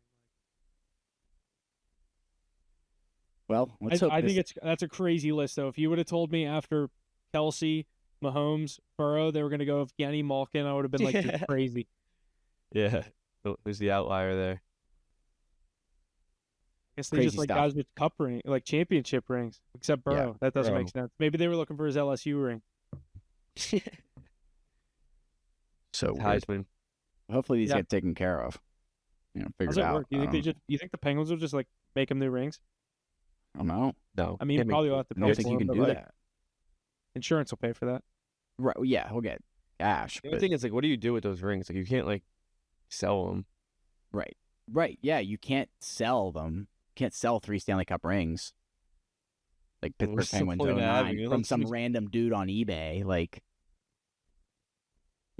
Well, let's hope. I think that's a crazy list, though. If you would have told me after Kelsey, Mahomes, Burrow, they were going to go with Evgeny Malkin, I would have been like, you're crazy. Yeah. Who's the outlier there? I guess they just like guys with cup ring, like championship rings, except Burrow. Yeah, that doesn't make sense. Maybe they were looking for his LSU ring. So Heisman. Hopefully these get taken care of. Figured out. Work? You think the Penguins will just make them new rings? I don't know. No. I mean, probably will have to pay. I don't think you can do that. Insurance will pay for that. Right. Yeah, he'll get cash. The thing is, what do you do with those rings? You can't sell them. Right. Right. Yeah, you can't sell them. You can't sell 3 Stanley Cup rings. Like Pittsburgh Penguins 09 from some random dude on eBay.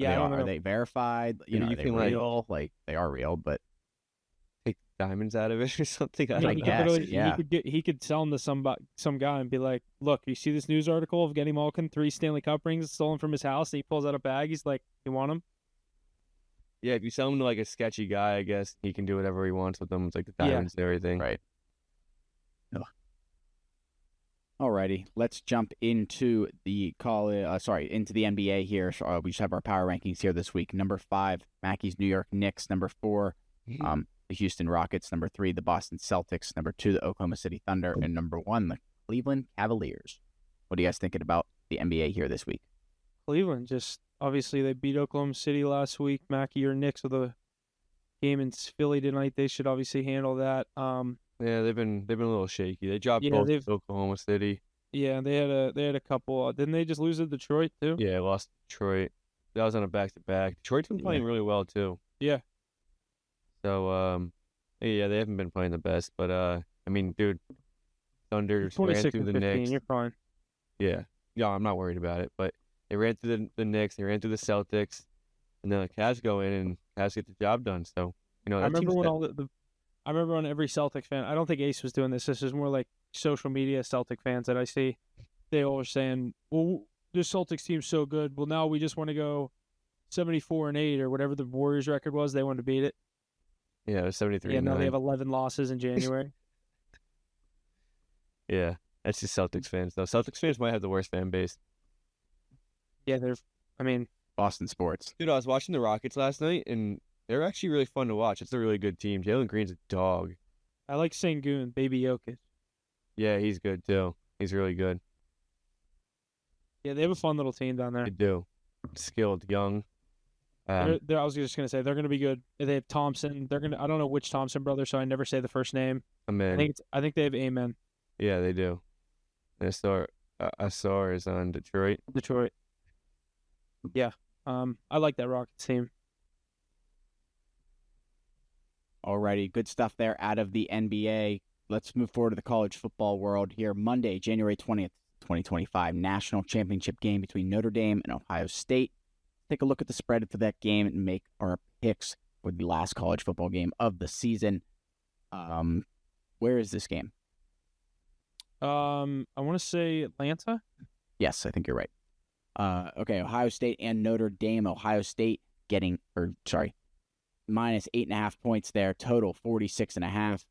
Are they verified? Are they real? They are real, but take diamonds out of it or something. I guess. He could sell them to some guy and be like, "Look, you see this news article of Evgeny Malkin 3 Stanley Cup rings stolen from his house?" And he pulls out a bag. He's like, "You want them?" Yeah, if you sell them to a sketchy guy, I guess he can do whatever he wants with them. It's the diamonds and everything. Right. Alrighty, let's jump into the into the NBA here. We just have our power rankings here this week. Number 5, Mackey's New York Knicks. Number 4, the Houston Rockets. Number 3, the Boston Celtics. Number 2, the Oklahoma City Thunder. And number 1, the Cleveland Cavaliers. What are you guys thinking about the NBA here this week? Cleveland, just obviously they beat Oklahoma City last week. Mackey or Knicks with a game in Philly tonight. They should obviously handle that. Yeah, they've been a little shaky. They dropped both to Oklahoma City. Yeah, they had a couple. Didn't they just lose to Detroit too? Yeah, lost to Detroit. That was on a back-to-back. Detroit's been playing really well too. Yeah. So they haven't been playing the best, but dude, Thunder ran through the Knicks. You're fine. Yeah, I'm not worried about it. But they ran through the Knicks, they ran through the Celtics, and then the Cavs go in and Cavs get the job done. So I remember when every Celtics fan. I don't think Ace was doing this. This is more like social media Celtic fans that I see. They all are saying, "Well, this Celtics team's so good. Well, now we just want to go 74-8 or whatever the Warriors record was. They wanted to beat it. Yeah, it was 73. Yeah, now they have 11 losses in January. Yeah, that's just Celtics fans, though. Celtics fans might have the worst fan base. Yeah, Boston sports. Dude, I was watching the Rockets last night, and they're actually really fun to watch. It's a really good team. Jalen Green's a dog. I like Sengun, Baby Jokic. Yeah, he's good, too. He's really good. Yeah, they have a fun little team down there. They do. Skilled, young. I was just gonna say they're gonna be good. They have Thompson. I don't know which Thompson brother, so I never say the first name. Amen. I think they have Amen. Yeah, they do. Asar is on Detroit. Yeah. I like that Rockets team. Alrighty, good stuff there out of the NBA. Let's move forward to the college football world here. Monday, January 20th, 2025, national championship game between Notre Dame and Ohio State. Take a look at the spread for that game and make our picks for the last college football game of the season. Where is this game? Uh, I want to say Atlanta. Yes, I think you're right. Okay, Ohio State and Notre Dame. Ohio State minus 8.5 points there. Total 46.5. That's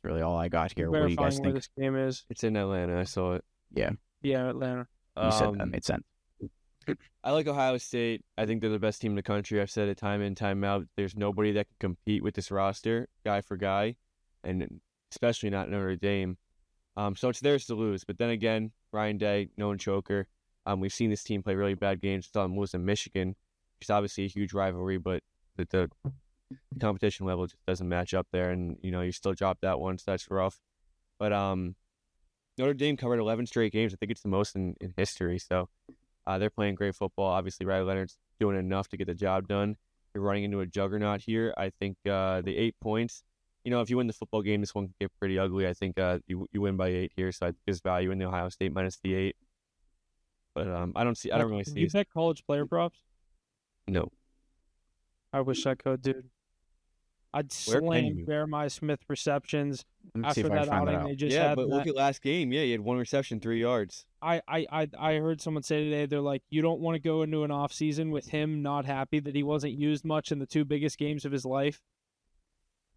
really all I got here. What do you guys Where think? this game is? It's in Atlanta. I saw it. Yeah, Yeah, Atlanta. you said that made sense. I like Ohio State. I think they're the best team in the country. I've said it time in, time out. There's nobody that can compete with this roster, guy for guy, and especially not Notre Dame. So it's theirs to lose. But then again, Ryan Day, known choker. We've seen this team play really bad games. We saw them lose in Michigan, which is obviously a huge rivalry, but the competition level just doesn't match up there. And, you still drop that one, so that's rough. But Notre Dame covered 11 straight games. I think it's the most in history. So they're playing great football. Obviously, Riley Leonard's doing enough to get the job done. You're running into a juggernaut here. I think the 8 points, if you win the football game, this one can get pretty ugly. I think you win by 8 here, so I think there's value in the Ohio State minus the 8. But I don't really see. You bet college player props? No. I wish I could, dude. I'd Where can slam you? Jeremiah Smith receptions Let me see after if I can that find that outing out. they just Yeah, had. but look at last game. Yeah, he had 1 reception, 3 yards. I heard someone say today, they're like, you don't want to go into an off season with him not happy that he wasn't used much in the 2 biggest games of his life.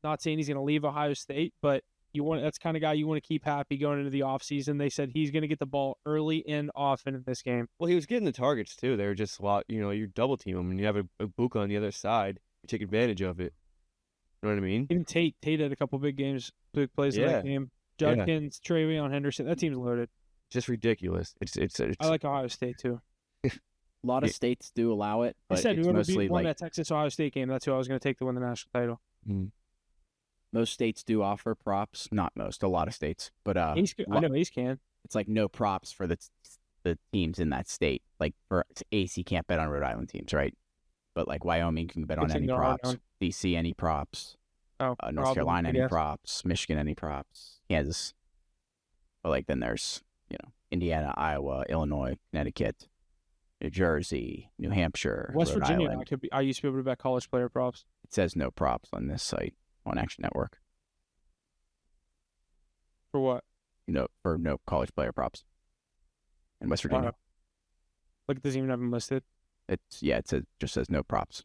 Not saying he's going to leave Ohio State, but that's the kind of guy you want to keep happy going into the off season. They said he's going to get the ball early and often in this game. Well, he was getting the targets too. They were just a lot. You double team him, and you have a Buka on the other side. You take advantage of it. You know what I mean? Even Tate had a couple big plays in that game. Judkins, Travion Henderson. That team's loaded. Just ridiculous. It's I like Ohio State too. A lot of states do allow it, but I said it's whoever mostly won like that Texas Ohio State game, that's who I was going to take to win the national title. most states do offer props. Not most, a lot of states, but I know Ace can. it's like no props for the teams in that state. Like for Ace, you can't bet on Rhode Island teams, right? But like Wyoming can bet on any props. DC, any props. North Carolina, any props. Michigan, any props. Kansas. But like then there's, Indiana, Iowa, Illinois, Connecticut, New Jersey, New Hampshire, West Rhode Virginia. Island. I used to be able to bet college player props. It says no props on this site on Action Network. For what? For no college player props in West Virginia. Look, it doesn't even have them listed. It just says no props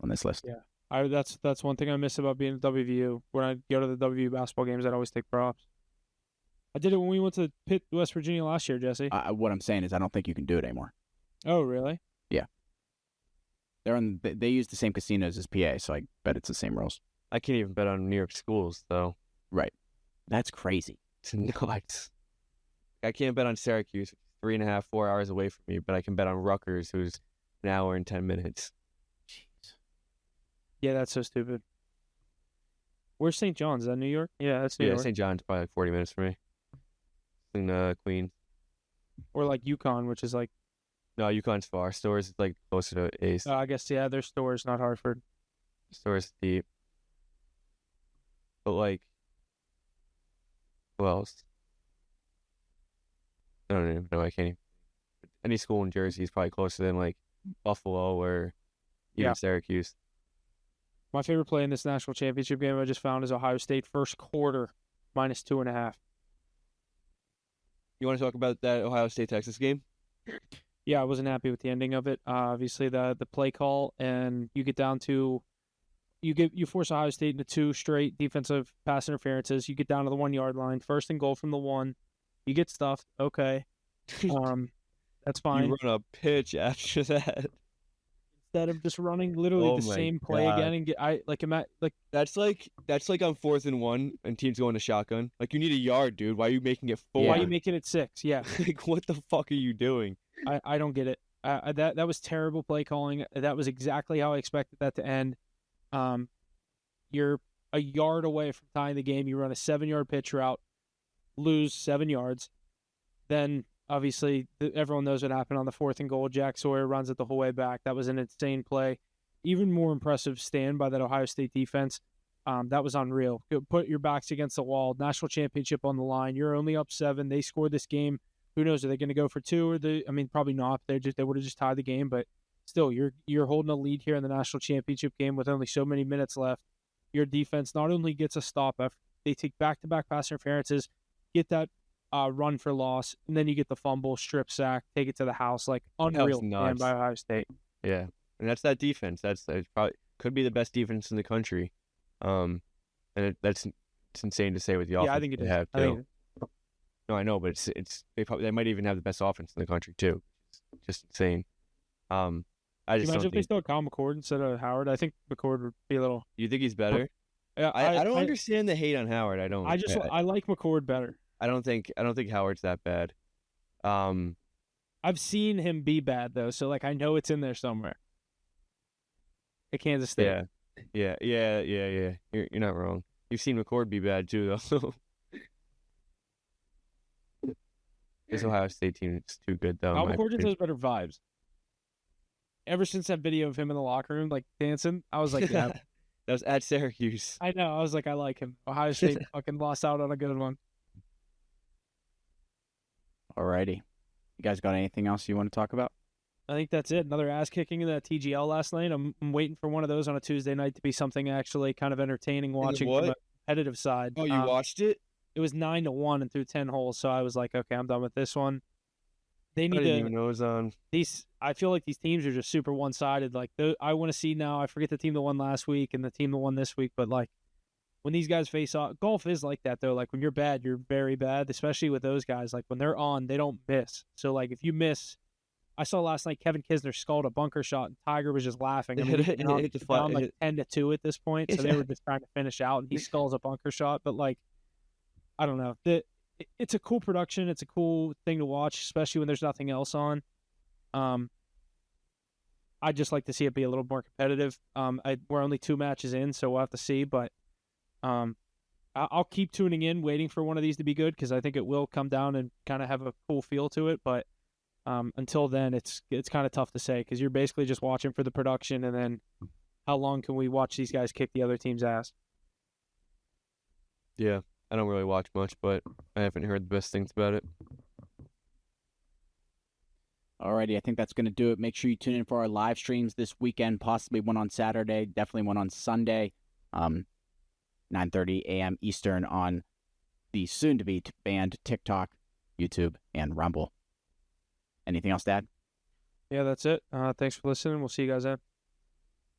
on this list. Yeah. That's one thing I miss about being at WVU. When I go to the WVU basketball games, I'd always take props. I did it when we went to Pitt, West Virginia last year, Jesse. What I'm saying is I don't think you can do it anymore. Oh, really? Yeah. They use the same casinos as PA, so I bet it's the same rules. I can't even bet on New York schools, though. Right. That's crazy. It's nuts. I can't bet on Syracuse, 3.5, 4 hours away from me, but I can bet on Rutgers, who's an hour and 10 minutes. Jeez. Yeah, that's so stupid. Where's St. John's? Is that New York? Yeah, that's New York. Yeah, St. John's probably like 40 minutes from me. In Queens. Or like UConn, which is like... No, UConn's far. Stores is like closer to Ace. I guess, yeah, their Stores, not Hartford. Stores deep. But like... Who else? I don't even know. I can't even... Any school in Jersey is probably closer than like Buffalo or even Syracuse. My favorite play in this national championship game I just found is Ohio State first quarter -2.5. You want to talk about that Ohio State-Texas game? Yeah, I wasn't happy with the ending of it. Obviously, the play call, and you get down to you force Ohio State into 2 straight defensive pass interferences. You get down to the 1-yard line, 1st and goal from the 1. You get stuffed. Okay, that's fine. You run a pitch after that. Instead of just running literally the same play again and that's like on 4th and 1 and teams going to shotgun. Like, you need a yard, dude. Why are you making it 4? Why are you making it 6? Yeah. Like, what the fuck are you doing? I don't get it. That was terrible play calling. That was exactly how I expected that to end. You're a yard away from tying the game. You run a 7-yard pitch route, lose 7 yards. Then, obviously, everyone knows what happened on the 4th and goal. Jack Sawyer runs it the whole way back. That was an insane play. Even more impressive stand by that Ohio State defense. That was unreal. Put your backs against the wall. National championship on the line. You're only up 7. They scored this game. Who knows? Are they going to go for 2? Probably not. They would have just tied the game. But still, you're holding a lead here in the national championship game with only so many minutes left. Your defense not only gets a stop after they take back-to-back pass interferences, get that run for loss, and then you get the fumble, strip sack, take it to the house. Like, unreal stand by Ohio State. Yeah, and that's that defense. That's probably could be the best defense in the country. And it's insane to say with the offense. Yeah, I think it they is. have too. No, I know, but they might even have the best offense in the country too. It's just insane. I just imagine if they still had Kyle McCord instead of Howard. I think McCord would be a little. You think he's better? Yeah, I don't understand the hate on Howard. I like McCord better. I don't think Howard's that bad. I've seen him be bad though, so like I know it's in there somewhere. At Kansas State. Yeah. You're not wrong. You've seen McCord be bad too, though. This Ohio State team is too good, though. McCord just has better vibes. Ever since that video of him in the locker room, like dancing, I was like, yeah. That was at Syracuse. I know. I was like, I like him. Ohio State fucking lost out on a good one. Alrighty. You guys got anything else you want to talk about? I think that's it. Another ass kicking in that TGL last night. I'm waiting for one of those on a Tuesday night to be something actually kind of entertaining watching from a competitive side. Oh, you watched it? It was 9-1 and through 10 holes, so I was like, okay, I'm done with this one. They need I didn't even know it was on. I feel like these teams are just super one-sided. Like, I want to see now. I forget the team that won last week and the team that won this week, but like when these guys face off, golf is like that though. Like when you're bad, you're very bad. Especially with those guys. Like when they're on, they don't miss. So like if you miss, I saw last night Kevin Kisner sculled a bunker shot and Tiger was just laughing. I mean, he's down like 10-2 at this point, so they were just trying to finish out, and he sculls a bunker shot. But like, I don't know. It's a cool production. It's a cool thing to watch, especially when there's nothing else on. I'd just like to see it be a little more competitive. We're only 2 matches in, so we'll have to see. But I'll keep tuning in, waiting for one of these to be good, because I think it will come down and kind of have a cool feel to it. But until then, it's kind of tough to say, because you're basically just watching for the production, and then how long can we watch these guys kick the other team's ass? Yeah. I don't really watch much, but I haven't heard the best things about it. Alrighty, I think that's going to do it. Make sure you tune in for our live streams this weekend, possibly one on Saturday, definitely one on Sunday, 9:30 a.m. Eastern on the soon-to-be banned TikTok, YouTube, and Rumble. Anything else, Dad? Yeah, that's it. Thanks for listening. We'll see you guys then.